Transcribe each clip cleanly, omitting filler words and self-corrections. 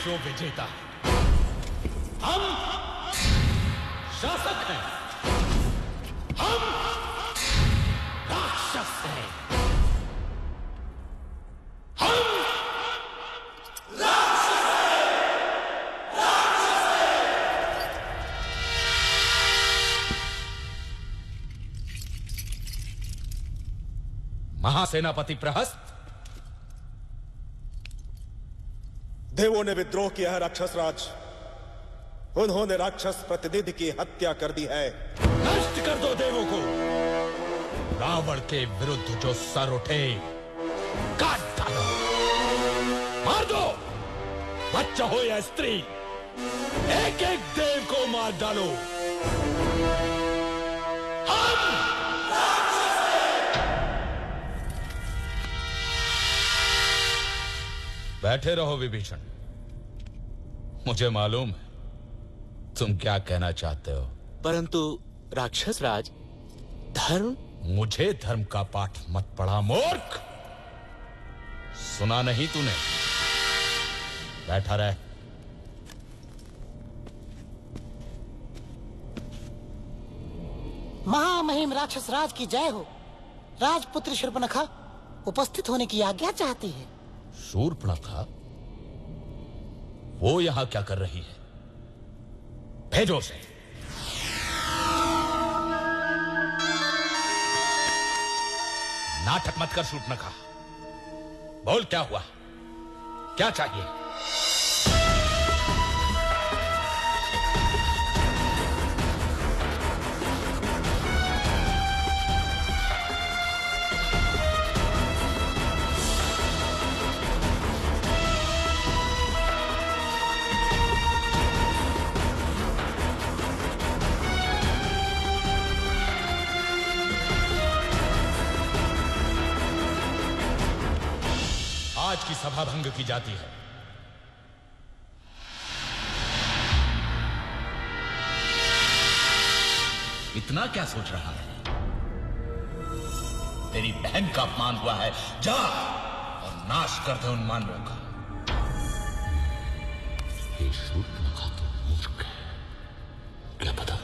जो विजेता है। हम शासक हैं, हम राक्षस हैं, हम राक्षस हैं, राक्षस हैं। महासेनापति प्रहस्त, देवों ने विद्रोह किया है राक्षस राज। उन्होंने राक्षस प्रतिनिधि की हत्या कर दी है। नष्ट कर दो देवों को। रावण के विरुद्ध जो सर उठे काट डालो, मार दो। बच्चा हो या स्त्री, एक एक देव को मार डालो। हम राक्षस हैं। बैठे रहो विभीषण, मुझे मालूम है तुम क्या कहना चाहते हो। परंतु राक्षस राज, धर्म। मुझे धर्म का पाठ मत पढ़ा मूर्ख। सुना नहीं तूने? बैठा रह। महामहिम राक्षस राज की जय हो। राजपुत्री शूर्पणखा उपस्थित होने की आज्ञा चाहती है। शूर्पणखा? वो यहां क्या कर रही है? भेजो उसे। नाटक मत कर शूर्पणखा। बोल क्या हुआ, क्या चाहिए? आज की सभा भंग की जाती है। इतना क्या सोच रहा है? तेरी बहन का अपमान हुआ है, जा और नाश कर दे उन मानवों का। ये शूर्पणखा तो मूर्ख है। क्या पता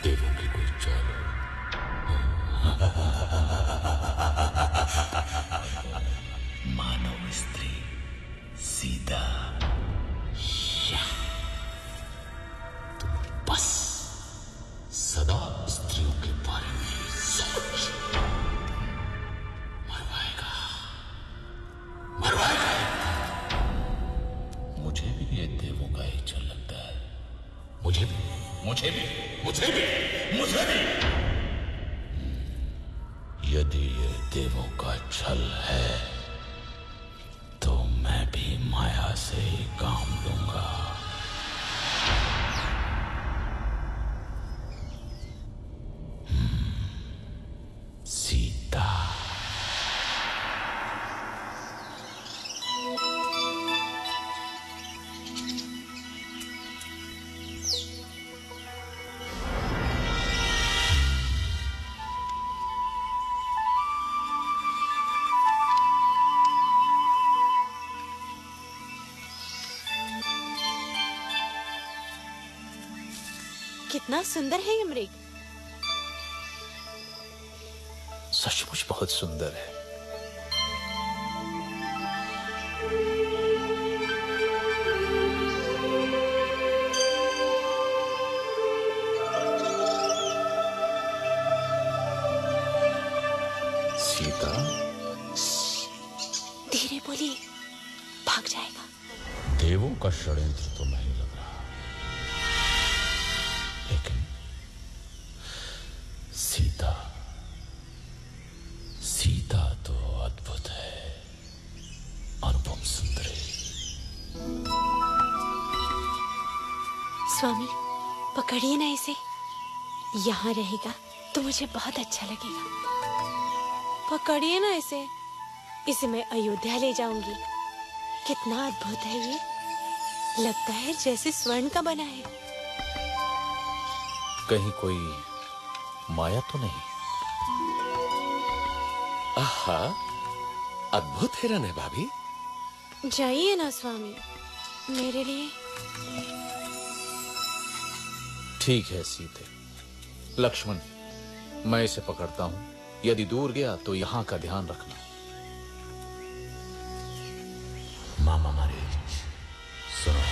देवों की कोई चाल हो। मानव स्त्री सीता, तुम बस सदा स्त्रियों के बारे में सोच। मरवाएगा, मरवाएगा। मुझे भी ये देवों का ही छल लगता है। मुझे भी, मुझे भी, मुझे भी, मुझे भी। यदि ये देवों का छल है तो मैं भी माया से ही काम लूंगा। सीता। कितना सुंदर है ये मृग। सचमुच बहुत सुंदर है। सीता, धीरे बोलिए, भाग जाएगा। देवों का षड्यंत्र तो नहीं लग रहा, लेकिन सीता, सीता तो अद्भुत है, अनुपम सुंदरी। स्वामी, पकड़िए ना इसे। यहाँ रहेगा तो मुझे बहुत अच्छा लगेगा। पकड़िए ना इसे, इसे मैं अयोध्या ले जाऊंगी। कितना अद्भुत है ये, लगता है जैसे स्वर्ण का बना है। कहीं कोई माया तो नहीं? आहा, अद्भुत हिरन है भाभी। जाइए ना स्वामी, मेरे लिए? ठीक है सीते। लक्ष्मण, मैं इसे पकड़ता हूं। यदि दूर गया तो यहां का ध्यान रखना। मामा मारे, सुनो।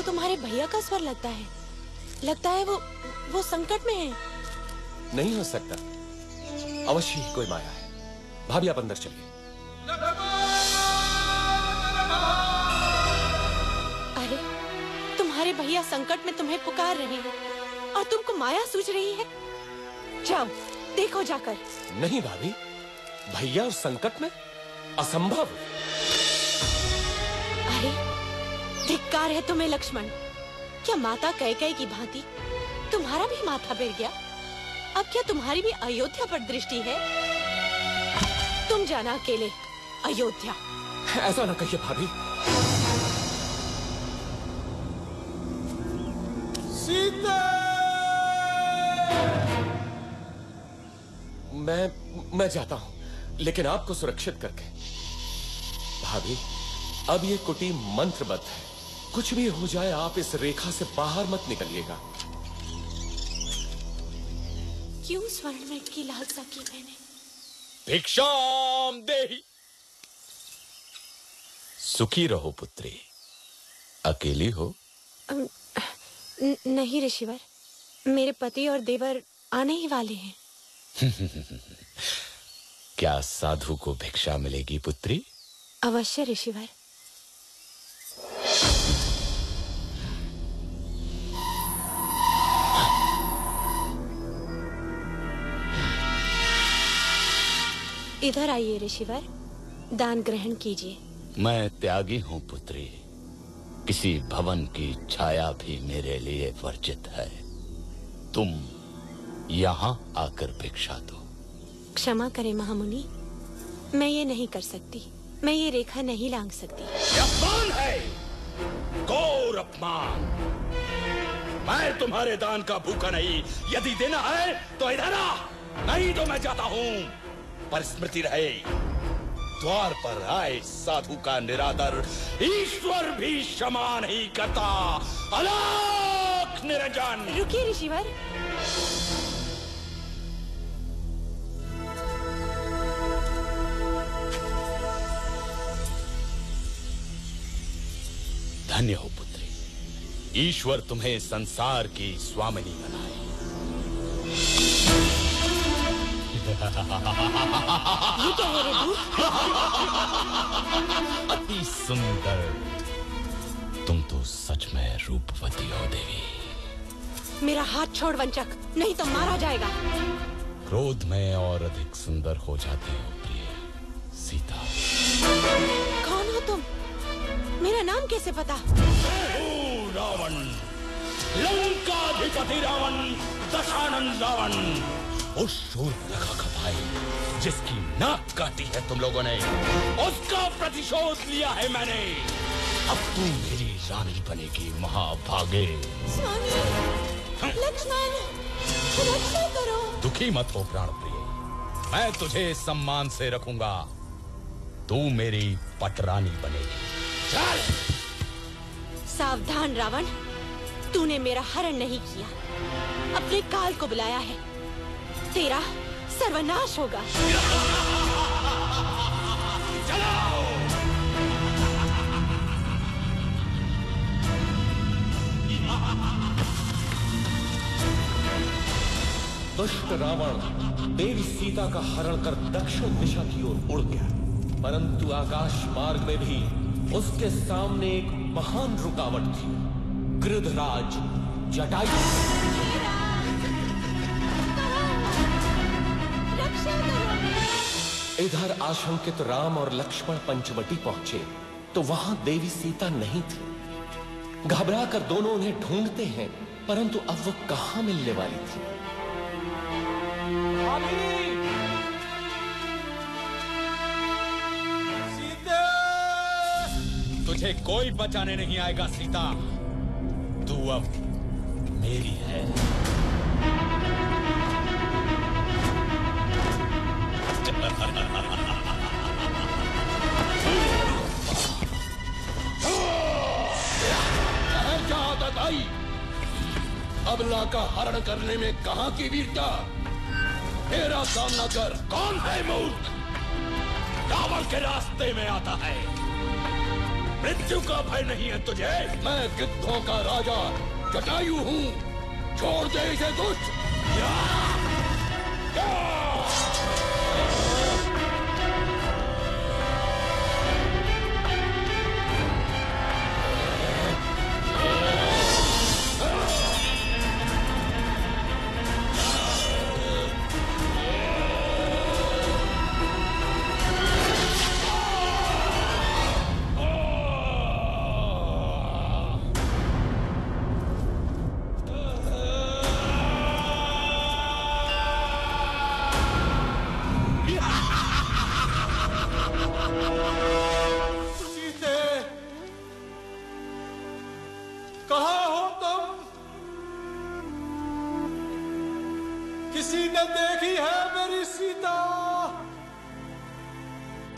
तुम्हारे भैया का स्वर लगता है वो संकट में है। नहीं हो सकता, अवश्य ही कोई माया है। भाभी आप अंदर चलिए। अरे तुम्हारे भैया संकट में तुम्हें पुकार रहे हैं और तुमको माया सूझ रही है। जाओ देखो जाकर। नहीं भाभी, भैया और संकट में असंभव। अरे धिक्कार है तुम्हें लक्ष्मण। क्या माता कैकेयी की भांति तुम्हारा भी माथा फिर गया? अब क्या तुम्हारी भी अयोध्या पर दृष्टि है? तुम जाना अकेले अयोध्या। ऐसा ना कहिए भाभी। सीता! मैं जाता हूं, लेकिन आपको सुरक्षित करके। भाभी, अब ये कुटी मंत्रबद्ध है। कुछ भी हो जाए आप इस रेखा से बाहर मत निकलिएगा। क्यों स्वर्ण में की लालसा की मैंने? भिक्षाम देहि। सुखी रहो पुत्री। अकेली हो? नहीं ऋषिवर, मेरे पति और देवर आने ही वाले हैं। क्या साधु को भिक्षा मिलेगी पुत्री? अवश्य ऋषिवर। इधर आइए ऋषिवर, दान ग्रहण कीजिए। मैं त्यागी हूं पुत्री। किसी भवन की छाया भी मेरे लिए वर्जित है। तुम यहाँ आकर भिक्षा दो। क्षमा करें महामुनि, मैं ये नहीं कर सकती। मैं ये रेखा नहीं लांघ सकती। अपमान है, घोर अपमान। मैं तुम्हारे दान का भूखा नहीं। यदि देना है तो इधर आ, नहीं तो मैं जाता हूँ। पर स्मृति रहे, द्वार पर आए साधु का निरादर ईश्वर भी क्षमा नहीं करता। अलौक निरंजन। रुकिए ऋषिवर। धन्य हो पुत्री, ईश्वर तुम्हें संसार की स्वामिनी बनाए। ये क्या है रे? अति सुंदर। तुम तो सच में रूपवती हो देवी। मेरा हाथ छोड़ वंचक, नहीं तो मारा जाएगा। क्रोध में और अधिक सुंदर हो जाती हो प्रिय सीता। कौन हो तुम? मेरा नाम कैसे पता? रावण, लंकाधिपति रावण, दशानन रावण, उस शूर्पणखा का भाई जिसकी नाक काटी है तुम लोगों ने, उसका प्रतिशोध लिया है मैंने। अब तू मेरी रानी बनेगी महाभागे। स्वामी, लक्ष्मण, रक्षा करो। दुखी मत हो प्राण प्रिय, मैं तुझे सम्मान से रखूंगा। तू मेरी पटरानी बनेगी। चल। सावधान रावण, तूने मेरा हरण नहीं किया, अपने काल को बुलाया है। तेरा सर्वनाश होगा। चलाओ! दुष्ट रावण देवी सीता का हरण कर दक्षिण दिशा की ओर उड़ गया, परंतु आकाश मार्ग में भी उसके सामने एक महान रुकावट थी, गृधराज जटायु। इधर आशंकित राम और लक्ष्मण पंचवटी पहुंचे तो वहां देवी सीता नहीं थी। घबराकर दोनों उन्हें ढूंढते हैं, परंतु अब वो कहां मिलने वाली थी। तुझे कोई बचाने नहीं आएगा सीता, तू अब मेरी है। क्या आदत आई? अबला का हरण करने में कहां की वीरता? तेरा सामना कर। कौन है मूर्ख? रावण के रास्ते में आता है। मृत्यु का भय नहीं है तुझे? मैं गिद्धों का राजा जटायु हूं, छोड़ दे इसे दुष्ट।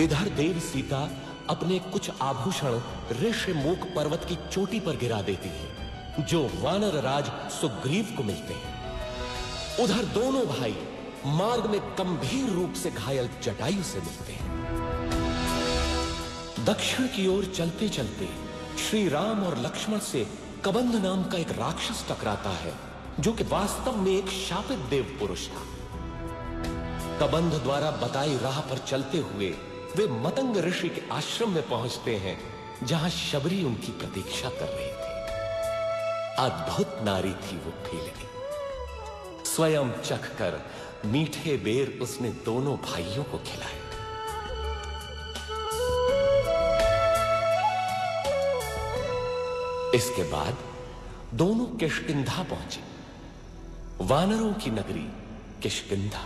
इधर देवी सीता अपने कुछ आभूषण ऋषिमुख पर्वत की चोटी पर गिरा देती है, जो वानर राज सुग्रीव को मिलते हैं। उधर दोनों भाई मार्ग में गंभीर रूप से घायल जटायु से मिलते हैं। दक्षिण की ओर चलते चलते श्री राम और लक्ष्मण से कबंध नाम का एक राक्षस टकराता है, जो कि वास्तव में एक शापित देव पुरुष था। कबंध द्वारा बताई राह पर चलते हुए वे मतंग ऋषि के आश्रम में पहुंचते हैं, जहां शबरी उनकी प्रतीक्षा कर रही थी। अद्भुत नारी थी वो फीलनी। स्वयं चखकर मीठे बेर उसने दोनों भाइयों को खिलाए। इसके बाद दोनों किष्किंधा पहुंचे, वानरों की नगरी किष्किंधा।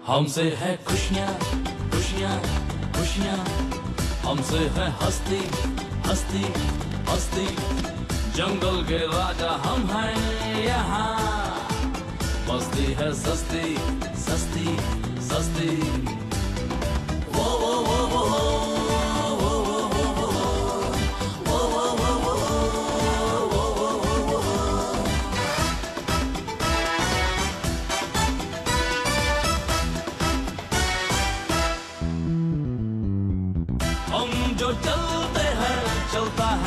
हमसे है खुशियाँ खुशियाँ खुशियाँ, हमसे है हस्ती हस्ती हस्ती। जंगल के राजा हम हैं यहाँ, मस्ती है सस्ती सस्ती सस्ती। वो वो वो वो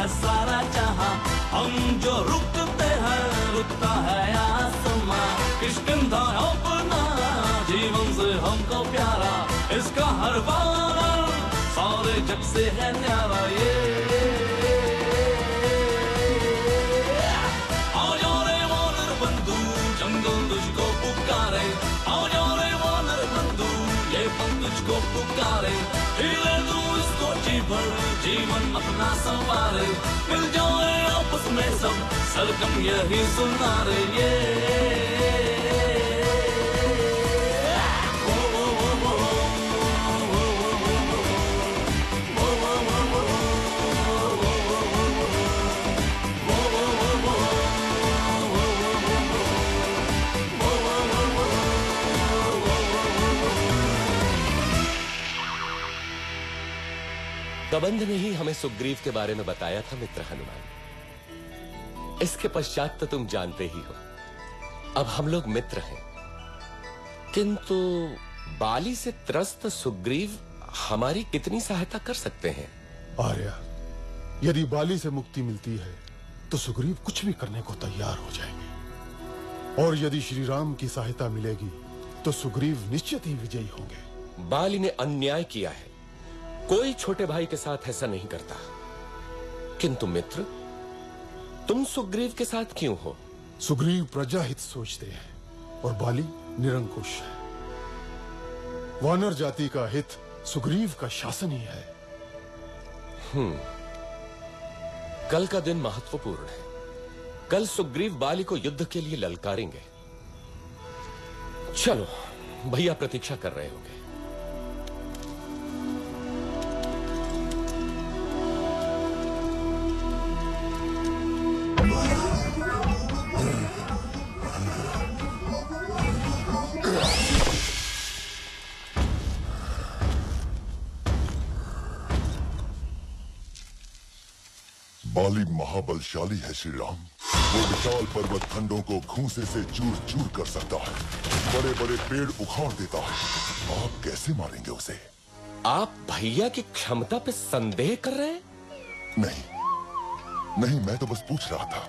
सारा जहां, हम जो रुकते हैं रुकता है आसमां। किष्किंधा अपना जीवन से हमको प्यारा, इसका हर वानर सारे जग से है न्यारा। ये आओ जाओ रे वानर बंधु, जंगल तुझको पुकारे। आओ जाओ रे वानर बंधु, ये पन तुझको पुकारे। हिले तू इसको जी भर, जीवन अपना संवारे। मिल जाए अब आपस में सब सरगम यही सुना रहे कबंध ने ही हमें सुग्रीव के बारे में बताया था मित्र हनुमान। इसके पश्चात तो तुम जानते ही हो, अब हम लोग मित्र हैं। किंतु बाली से त्रस्त सुग्रीव हमारी कितनी सहायता कर सकते हैं? आर्या, यदि बाली से मुक्ति मिलती है तो सुग्रीव कुछ भी करने को तैयार हो जाएंगे, और यदि श्री राम की सहायता मिलेगी तो सुग्रीव निश्चित ही विजयी होंगे। बाली ने अन्याय किया है, कोई छोटे भाई के साथ ऐसा नहीं करता। किंतु मित्र, तुम सुग्रीव के साथ क्यों हो? सुग्रीव प्रजाहित सोचते हैं और बाली निरंकुश है। वानर जाति का हित सुग्रीव का शासन ही है। कल का दिन महत्वपूर्ण है। कल सुग्रीव बाली को युद्ध के लिए ललकारेंगे। चलो, भैया प्रतीक्षा कर रहे होंगे। बाली महाबलशाली है श्री राम। वो विशाल पर्वत खंडों को घूंसे से चूर चूर कर सकता है, बड़े बड़े पेड़ उखाड़ देता है। आप कैसे मारेंगे उसे? आप भैया की क्षमता पे संदेह कर रहे हैं? नहीं, मैं तो बस पूछ रहा था।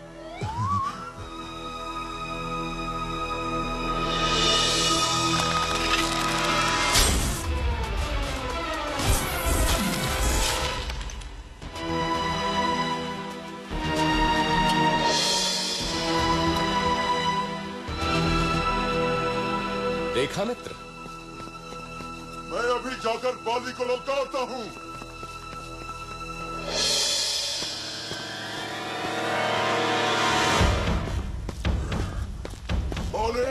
देखा मित्र, मैं अभी जाकर बाली को ललकारता हूं। बाली,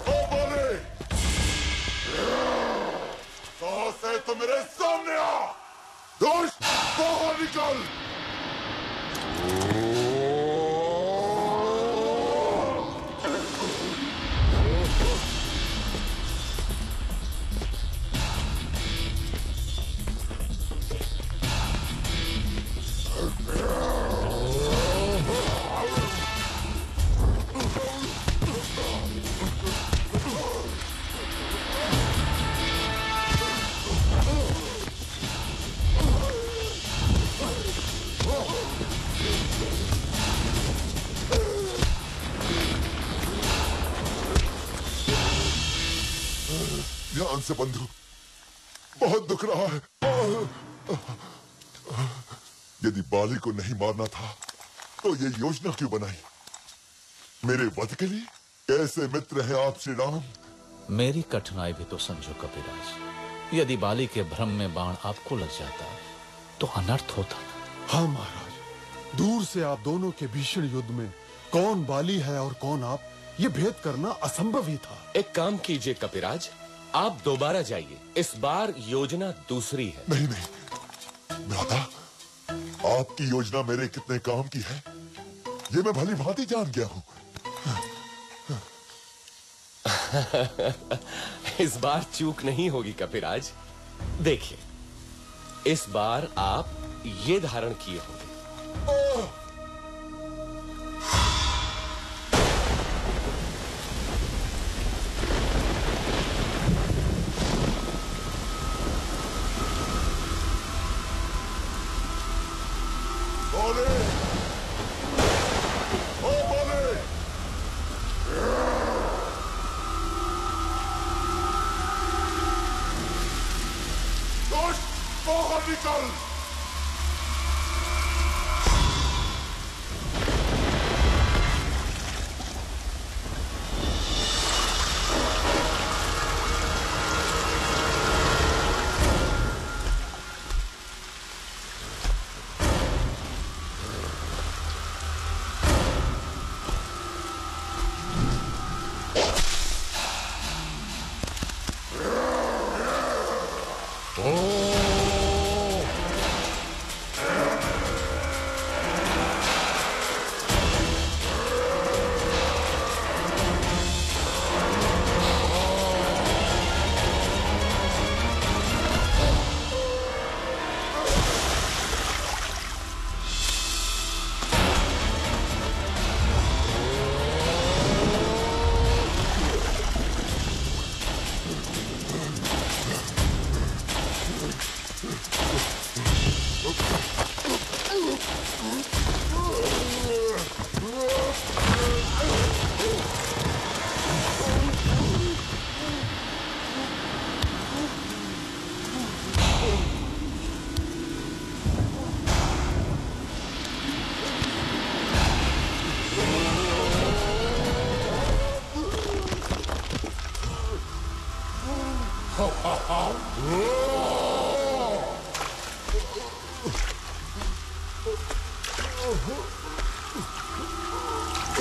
ओ बाली, साहस है तो मेरे सामने आ। दुष्ट, बाहर निकल। ध्यान से बंधु, बहुत दुख रहा है। यदि बाली को नहीं मारना था तो ये योजना क्यों बनाई? मेरे वध के लिए? कैसे मित्र हैं आप श्री राम? मेरी कठिनाई भी तो समझो कपिराज। यदि बाली के भ्रम में बाण आपको लग जाता तो अनर्थ होता। हाँ महाराज, दूर से आप दोनों के भीषण युद्ध में कौन बाली है और कौन आप, ये भेद करना असंभव ही था। एक काम कीजिए कपिराज, आप दोबारा जाइए। इस बार योजना दूसरी है। नहीं, भ्राता, आपकी योजना मेरे कितने काम की है ये मैं भली भांति जान गया हूं। इस बार चूक नहीं होगी कपिराज। देखिए, इस बार आप ये धारण किए होंगे।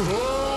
Oh!